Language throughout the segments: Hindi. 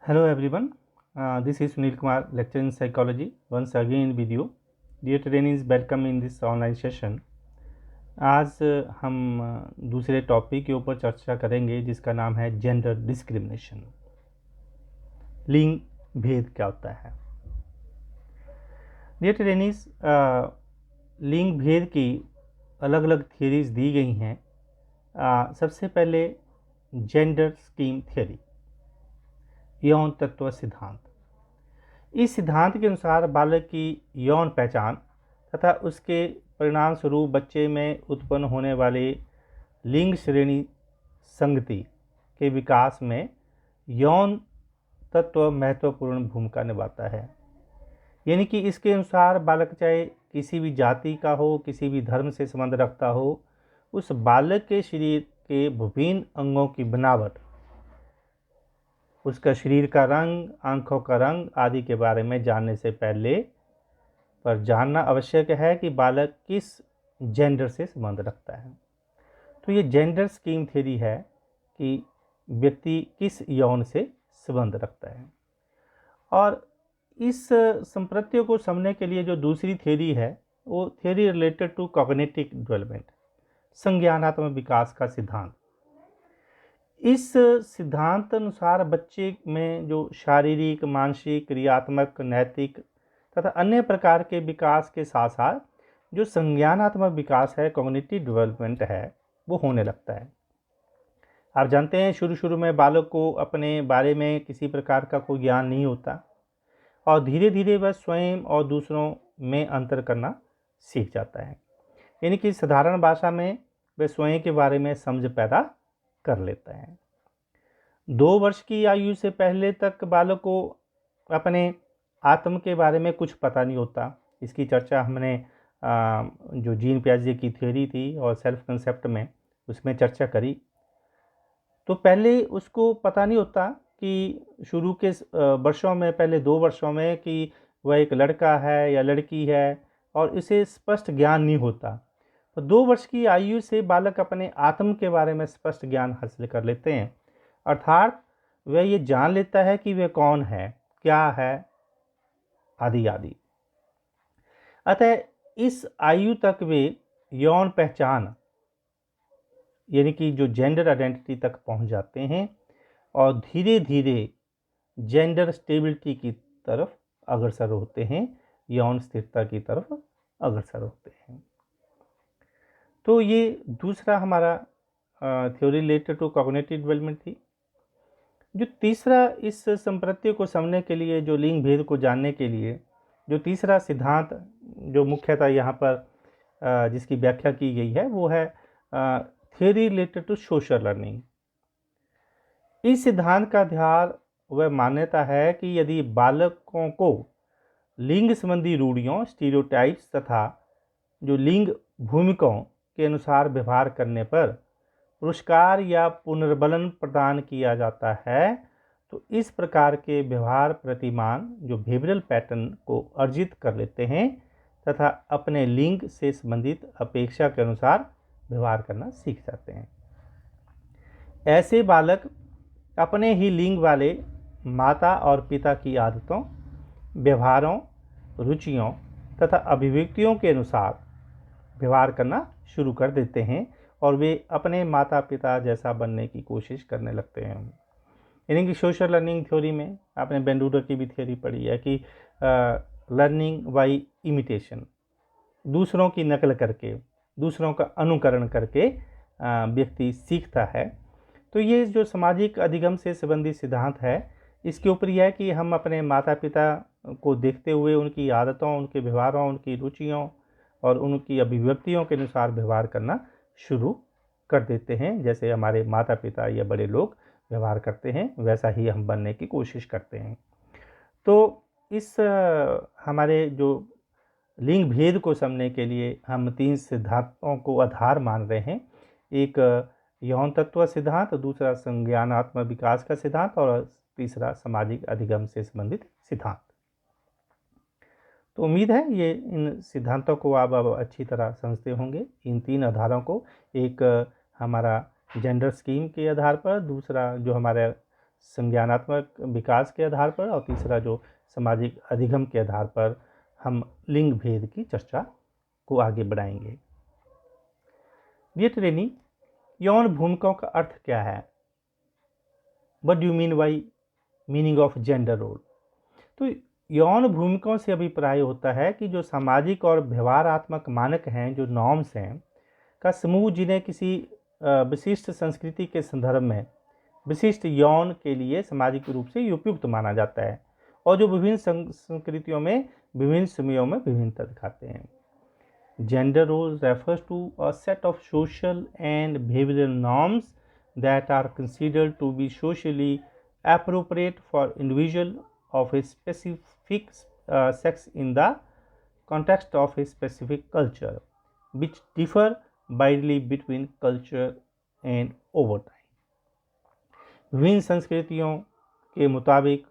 Hello everyone, this is Sunil Kumar, lecturer in psychology. Once again with you. Dear trainees, welcome in this online session. आज हम दूसरे टॉपिक के ऊपर चर्चा करेंगे जिसका नाम है जेंडर डिस्क्रिमिनेशन। लिंग भेद क्या होता है? डियर ट्रेनिस, लिंग भेद की अलग अलग थियरीज दी गई हैं। सबसे पहले जेंडर स्कीम थियरी, यौन तत्व सिद्धांत। इस सिद्धांत के अनुसार बालक की यौन पहचान तथा उसके परिणाम स्वरूप बच्चे में उत्पन्न होने वाले लिंग श्रेणी संगति के विकास में यौन तत्व महत्वपूर्ण भूमिका निभाता है। यानी कि इसके अनुसार बालक चाहे किसी भी जाति का हो, किसी भी धर्म से संबंध रखता हो, उस बालक के शरीर के विभिन्न अंगों की बनावट, उसका शरीर का रंग, आंखों का रंग आदि के बारे में जानने से पहले पर जानना आवश्यक है कि बालक किस जेंडर से संबंध रखता है। तो ये जेंडर स्कीम थ्योरी है कि व्यक्ति किस यौन से संबंध रखता है। और इस संप्रत्य को समझने के लिए जो दूसरी थ्योरी है वो theory related to cognitive development, संज्ञानात्मक विकास का सिद्धांत। इस सिद्धांत अनुसार बच्चे में जो शारीरिक, मानसिक, क्रियात्मक, नैतिक तथा अन्य प्रकार के विकास के साथ साथ जो संज्ञानात्मक विकास है, कॉग्निटिव डेवलपमेंट है, वो होने लगता है। आप जानते हैं शुरू शुरू में बालक को अपने बारे में किसी प्रकार का कोई ज्ञान नहीं होता और धीरे धीरे वह स्वयं और दूसरों में अंतर करना सीख जाता है। यानी कि साधारण भाषा में वह स्वयं के बारे में समझ पैदा कर लेता है। 2 वर्ष की आयु से पहले तक बालक को अपने आत्म के बारे में कुछ पता नहीं होता। इसकी चर्चा हमने जो जीन पियाजे की थ्योरी थी और सेल्फ कंसेप्ट में उसमें चर्चा करी। तो पहले उसको पता नहीं होता कि शुरू के वर्षों में, पहले 2 वर्षों में, कि वह एक लड़का है या लड़की है और इसे स्पष्ट ज्ञान नहीं होता। तो 2 वर्ष की आयु से बालक अपने आत्म के बारे में स्पष्ट ज्ञान हासिल कर लेते हैं, अर्थात वह ये जान लेता है कि वह कौन है, क्या है, आदि आदि। अतः इस आयु तक वे यौन पहचान यानी कि जो जेंडर आइडेंटिटी तक पहुंच जाते हैं और धीरे धीरे जेंडर स्टेबिलिटी की तरफ अग्रसर होते हैं, यौन स्थिरता की तरफ अग्रसर होते हैं। तो ये दूसरा हमारा theory related to cognitive development थी। जो तीसरा इस संप्रत्य को समझने के लिए, जो लिंग भेद को जानने के लिए जो तीसरा सिद्धांत जो मुख्यतः यहाँ पर जिसकी व्याख्या की गई है वो है theory related to social learning. इस सिद्धांत का आधार वह मान्यता है कि यदि बालकों को लिंग संबंधी रूढ़ियों, स्टीरियोटाइप्स तथा जो लिंग भूमिकाओं के अनुसार व्यवहार करने पर पुरस्कार या पुनर्बलन प्रदान किया जाता है, तो इस प्रकार के व्यवहार प्रतिमान जो बिहेवियरल पैटर्न को अर्जित कर लेते हैं तथा अपने लिंग से संबंधित अपेक्षा के अनुसार व्यवहार करना सीख जाते हैं। ऐसे बालक अपने ही लिंग वाले माता और पिता की आदतों, व्यवहारों, रुचियों तथा अभिव्यक्तियों के अनुसार व्यवहार करना शुरू कर देते हैं और वे अपने माता पिता जैसा बनने की कोशिश करने लगते हैं। यानी कि सोशल लर्निंग थ्योरी में आपने बेंडूडर की भी थ्योरी पढ़ी है कि लर्निंग बाय इमिटेशन, दूसरों की नकल करके, दूसरों का अनुकरण करके व्यक्ति सीखता है। तो ये जो सामाजिक अधिगम से संबंधित सिद्धांत है, इसके ऊपर यह है कि हम अपने माता पिता को देखते हुए उनकी आदतों, उनके व्यवहारों, उनकी रुचियों और उनकी अभिव्यक्तियों के अनुसार व्यवहार करना शुरू कर देते हैं। जैसे हमारे माता पिता या बड़े लोग व्यवहार करते हैं वैसा ही हम बनने की कोशिश करते हैं। तो इस हमारे जो लिंग भेद को समझने के लिए हम 3 सिद्धांतों को आधार मान रहे हैं। एक यौन तत्व सिद्धांत, दूसरा संज्ञानात्मक विकास का सिद्धांत और तीसरा सामाजिक अधिगम से संबंधित सिद्धांत। तो उम्मीद है ये इन सिद्धांतों को आप अब अच्छी तरह समझते होंगे। इन 3 आधारों को, एक हमारा जेंडर स्कीम के आधार पर, दूसरा जो हमारा संज्ञानात्मक विकास के आधार पर, और तीसरा जो सामाजिक अधिगम के आधार पर हम लिंग भेद की चर्चा को आगे बढ़ाएंगे। डियर ट्रेनी, यौन भूमिकाओं का अर्थ क्या है? What do you mean by meaning of gender role? तो यौन भूमिकाओं से अभिप्राय होता है कि जो सामाजिक और व्यवहारात्मक मानक हैं, जो नॉर्म्स हैं, का समूह जिन्हें किसी विशिष्ट संस्कृति के संदर्भ में विशिष्ट यौन के लिए सामाजिक रूप से उपयुक्त माना जाता है, और जो विभिन्न संस्कृतियों में विभिन्न समयों में विभिन्नता दिखाते हैं। Gender role refers to a set of social and behavioural norms that are considered to be socially appropriate for individual of a specific sex in the context of a specific culture, which differ widely between culture and over time. विभिन्न संस्कृतियों के मुताबिक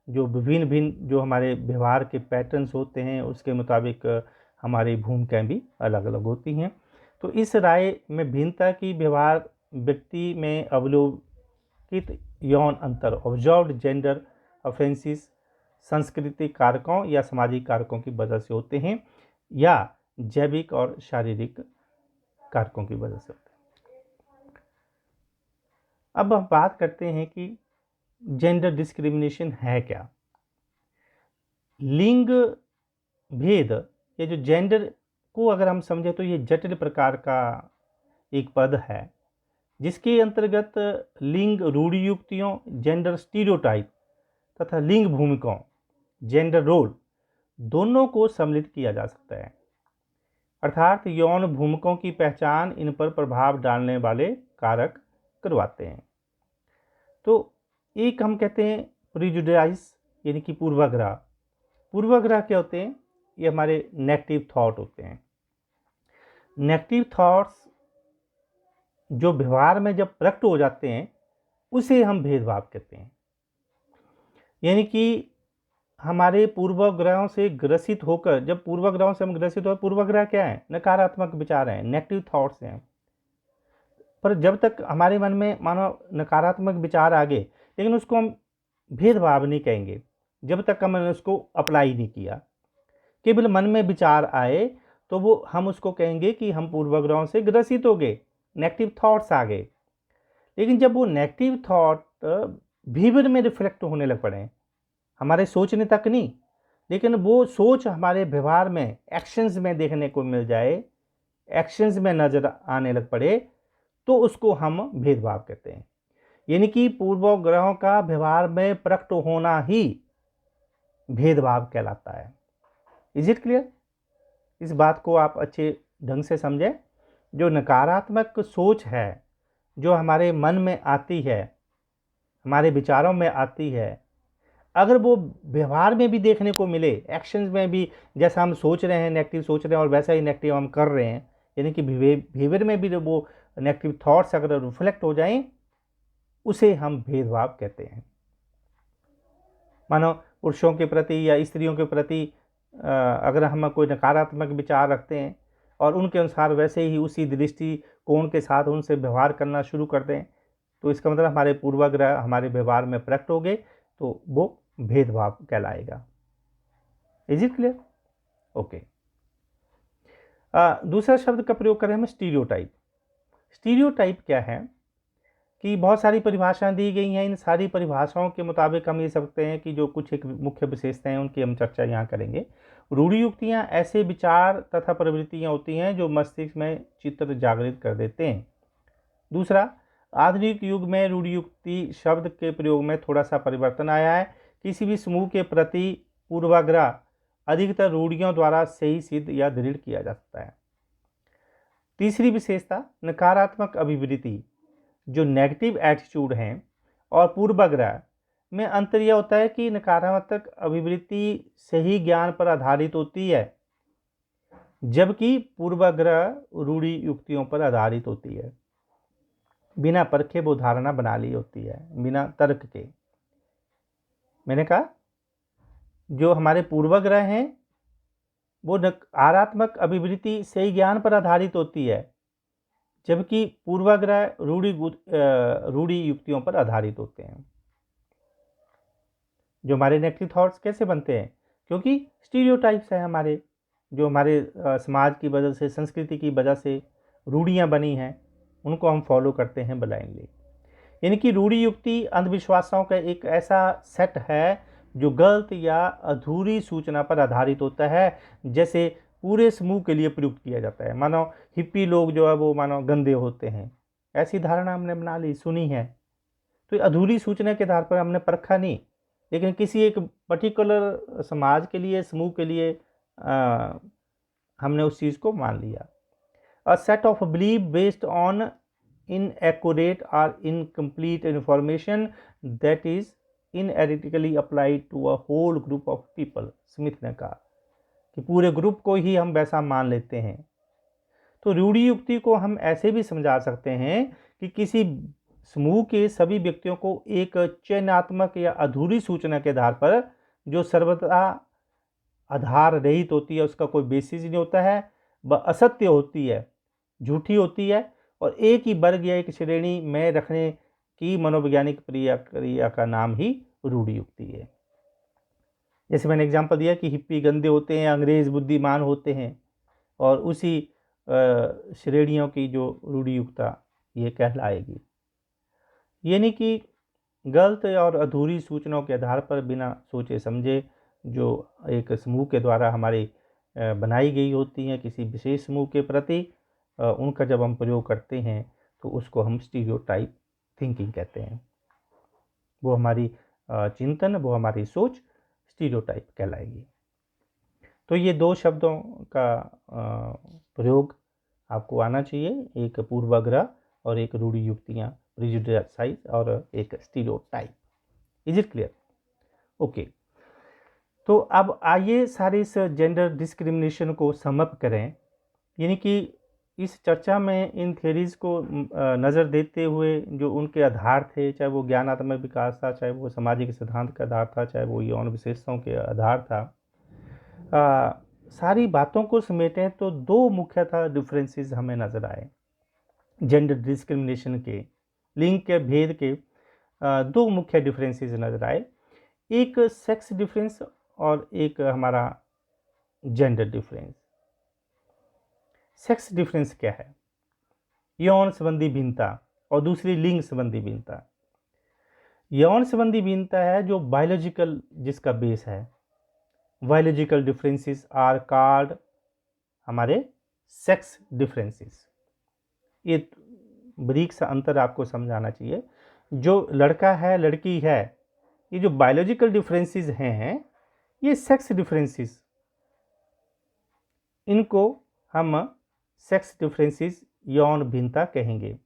जो भिन्न जो हमारे व्यवहार के पैटर्न्स होते हैं, उसके मुताबिक हमारी भूमिकाएं भी अलग अलग होती हैं। तो इस राय में भिन्नता की व्यवहार व्यक्ति में अवलोकित यौन अंतर ऑब्जर्व्ड जेंडर ऑफेंसिस सांस्कृतिक कारकों या सामाजिक कारकों की वजह से होते हैं, या जैविक और शारीरिक कारकों की वजह से होते हैं। अब हम बात करते हैं कि जेंडर डिस्क्रिमिनेशन है क्या। लिंग भेद, ये जो जेंडर को अगर हम समझे तो ये जटिल प्रकार का एक पद है, जिसके अंतर्गत लिंग रूढ़ियुक्तियों जेंडर स्टीरियोटाइप तथा लिंग भूमिकाओं जेंडर रोल दोनों को सम्मिलित किया जा सकता है। अर्थात यौन भूमिकाओं की पहचान इन पर प्रभाव डालने वाले कारक करवाते हैं। तो एक हम कहते हैं प्रिजुडाइज, यानी कि पूर्वाग्रह। पूर्वाग्रह क्या होते हैं? ये हमारे नेगेटिव थॉट होते हैं। नेगेटिव थॉट्स जो व्यवहार में जब प्रकट हो जाते हैं, उसे हम भेदभाव कहते हैं। यानी कि हमारे पूर्वाग्रहों से ग्रसित होकर, जब पूर्वाग्रहों से हम ग्रसित हो, पूर्वाग्रह क्या है? नकारात्मक विचार हैं, नेगेटिव थॉट्स हैं। पर जब तक हमारे मन में मानो नकारात्मक विचार आ गए, लेकिन उसको हम भेदभाव नहीं कहेंगे जब तक हमने उसको अप्लाई नहीं किया। केवल मन में विचार आए तो वो हम उसको कहेंगे कि हम पूर्वाग्रहों से ग्रसित हो गए, नेगेटिव थॉट्स आ गए। लेकिन जब वो नेगेटिव थॉट बिहेवियर में रिफ्लेक्ट होने लग पड़े, हमारे सोचने तक नहीं, लेकिन वो सोच हमारे व्यवहार में, एक्शंस में देखने को मिल जाए, एक्शंस में नजर आने लग पड़े, तो उसको हम भेदभाव कहते हैं। यानी कि पूर्वाग्रहों का व्यवहार में प्रकट होना ही भेदभाव कहलाता है। Is it clear? इस बात को आप अच्छे ढंग से समझें। जो नकारात्मक सोच है, जो हमारे मन में आती है, हमारे विचारों में आती है, अगर वो व्यवहार में भी देखने को मिले, एक्शंस में भी, जैसा हम सोच रहे हैं नेगेटिव सोच रहे हैं और वैसा ही नेगेटिव हम कर रहे हैं, यानी कि बिहेवियर में भी वो नेगेटिव थॉट्स अगर रिफ्लेक्ट हो जाएं, उसे हम भेदभाव कहते हैं। मानो पुरुषों के प्रति या स्त्रियों के प्रति अगर हम कोई नकारात्मक विचार रखते हैं और उनके अनुसार वैसे ही उसी दृष्टिकोण के साथ उनसे व्यवहार करना शुरू कर दें, तो इसका मतलब हमारे पूर्वाग्रह हमारे व्यवहार में प्रकट हो गए, तो वो भेदभाव कहलाएगा। Is it clear? ओके। दूसरा शब्द का प्रयोग करें हम स्टीरियोटाइप। स्टीरियोटाइप क्या है कि बहुत सारी परिभाषाएं दी गई हैं। इन सारी परिभाषाओं के मुताबिक हम ये सकते हैं कि जो कुछ एक मुख्य विशेषताएं उनकी हम चर्चा यहाँ करेंगे। रूढ़ियुक्तियाँ ऐसे विचार तथा प्रवृत्तियाँ होती हैं जो मस्तिष्क में चित्र जागृत कर देते हैं। दूसरा, आधुनिक युग में रूढ़ियुक्ति शब्द के प्रयोग में थोड़ा सा परिवर्तन आया है। किसी भी समूह के प्रति पूर्वाग्रह अधिकतर रूढ़ियों द्वारा सही सिद्ध या दृढ़ किया जा सकता है। तीसरी विशेषता, नकारात्मक अभिवृत्ति, जो नेगेटिव एटीट्यूड हैं, और पूर्वाग्रह में अंतर यह होता है कि नकारात्मक अभिवृत्ति सही ज्ञान पर आधारित होती है, जबकि पूर्वाग्रह रूढ़ि युक्तियों पर आधारित होती है। बिना परखे वो धारणा बना ली होती है, बिना तर्क के। मैंने कहा जो हमारे पूर्वाग्रह हैं वो नकारात्मक अभिवृत्ति सही ज्ञान पर आधारित होती है, जबकि पूर्वाग्रह रूढ़ि युक्तियों पर आधारित होते हैं। जो हमारे नेगेटिव थॉट्स कैसे बनते हैं, क्योंकि स्टीरियोटाइप्स हैं हमारे, जो हमारे समाज की वजह से, संस्कृति की वजह से रूढ़ियाँ बनी हैं, उनको हम फॉलो करते हैं ब्लाइंडली। यानी कि रूढ़ी युक्ति अंधविश्वासों का एक ऐसा सेट है जो गलत या अधूरी सूचना पर आधारित होता है, जैसे पूरे समूह के लिए प्रयुक्त किया जाता है। मानो हिप्पी लोग जो है वो मानो गंदे होते हैं, ऐसी धारणा हमने बना ली, सुनी है। तो अधूरी सूचना के आधार पर हमने परखा नहीं, लेकिन किसी एक पर्टिकुलर समाज के लिए, समूह के लिए हमने उस चीज़ को मान लिया। अ set of belief based on inaccurate or incomplete information that is inevitably applied to a whole group of people। Smith ने कहा कि पूरे ग्रुप को ही हम वैसा मान लेते हैं। तो रूढ़ी युक्ति को हम ऐसे भी समझा सकते हैं कि किसी समूह के सभी व्यक्तियों को एक चयनात्मक या अधूरी सूचना के आधार पर, जो सर्वथा आधार रहित होती है, उसका कोई बेसिस नहीं होता है, वह असत्य होती है, झूठी होती है, और एक ही वर्ग या एक श्रेणी में रखने की मनोवैज्ञानिक प्रक्रिया का नाम ही रूढ़ी युक्ति है। जैसे मैंने एग्जांपल दिया कि हिप्पी गंदे होते हैं, अंग्रेज बुद्धिमान होते हैं, और उसी श्रेणियों की जो रूढ़ी युक्ता ये कहलाएगी। यानी कि गलत और अधूरी सूचनाओं के आधार पर बिना सोचे समझे जो एक समूह के द्वारा हमारी बनाई गई होती हैं किसी विशेष समूह के प्रति, उनका जब हम प्रयोग करते हैं तो उसको हम स्टीरियोटाइप थिंकिंग कहते हैं। वो हमारी चिंतन, वो हमारी सोच स्टीरियोटाइप कहलाएगी। तो ये दो शब्दों का प्रयोग आपको आना चाहिए, एक पूर्वाग्रह और एक रूढ़ी युक्तियाँ, प्रेजुडिसाइज, और एक stereotype. Is it clear? Okay. तो अब आइए सारे इस जेंडर डिस्क्रिमिनेशन को समअप करें। यानी कि इस चर्चा में इन थ्योरीज़ को नज़र देते हुए जो उनके आधार थे, चाहे वो ज्ञानात्मक विकास था, चाहे वो सामाजिक सिद्धांत का आधार था, चाहे वो यौन विशेषताओं के आधार था, सारी बातों को समेटें तो दो मुख्यतः डिफरेंसेस हमें नज़र आए जेंडर डिस्क्रिमिनेशन के, लिंग के भेद के। दो मुख्य डिफरेंसेस नज़र आए, एक सेक्स डिफरेंस और एक हमारा जेंडर डिफरेंस। सेक्स डिफरेंस क्या है? यौन संबंधी भिन्नता, और दूसरी लिंग संबंधी भिन्नता। यौन संबंधी भिन्नता है जो बायोलॉजिकल, जिसका बेस है। बायोलॉजिकल डिफरेंसेस आर कॉल्ड हमारे सेक्स डिफरेंसेस। ये बारीक सा अंतर आपको समझाना चाहिए। जो लड़का है, लड़की है, ये जो बायोलॉजिकल डिफरेंसेस हैं, ये सेक्स डिफरेंसेस, इनको हम सेक्स डिफरेंसेस, यौन भिन्नता कहेंगे।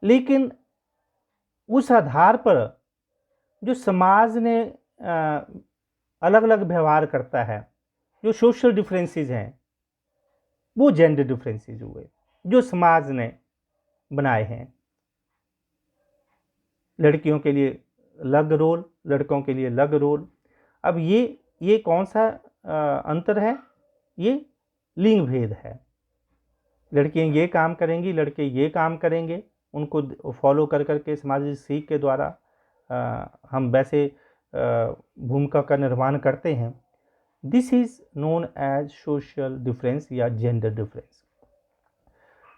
लेकिन उस आधार पर जो समाज ने अलग अलग व्यवहार करता है, जो सोशल डिफरेंसेस हैं, वो जेंडर डिफरेंसेस हुए जो समाज ने बनाए हैं। लड़कियों के लिए अलग रोल, लड़कों के लिए अलग रोल। अब ये कौन सा अंतर है? ये लिंग भेद है। लड़कियां ये काम करेंगी, लड़के ये काम करेंगे, उनको फॉलो कर करके सामाजिक सीख के द्वारा हम वैसे भूमिका का निर्माण करते हैं। This is known as social difference या जेंडर डिफरेंस।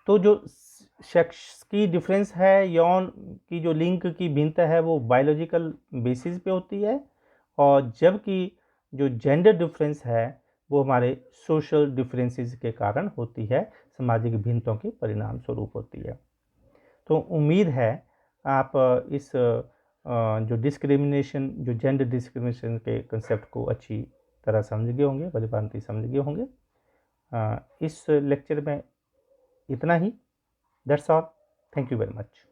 तो जो सेक्स की डिफरेंस है, यौन की जो लिंग की भिन्नता है, वो बायोलॉजिकल बेसिस पे होती है, और जबकि जो जेंडर डिफरेंस है वो हमारे सोशल डिफरेंसेस के कारण होती है, सामाजिक भिन्नताओं के परिणाम स्वरूप होती है। तो उम्मीद है आप इस जो डिस्क्रिमिनेशन, जो जेंडर डिस्क्रिमिनेशन के कंसेप्ट को अच्छी तरह समझ गए होंगे, भलीभांति समझ गए होंगे। इस लेक्चर में इतना ही। That's all. Thank you very much.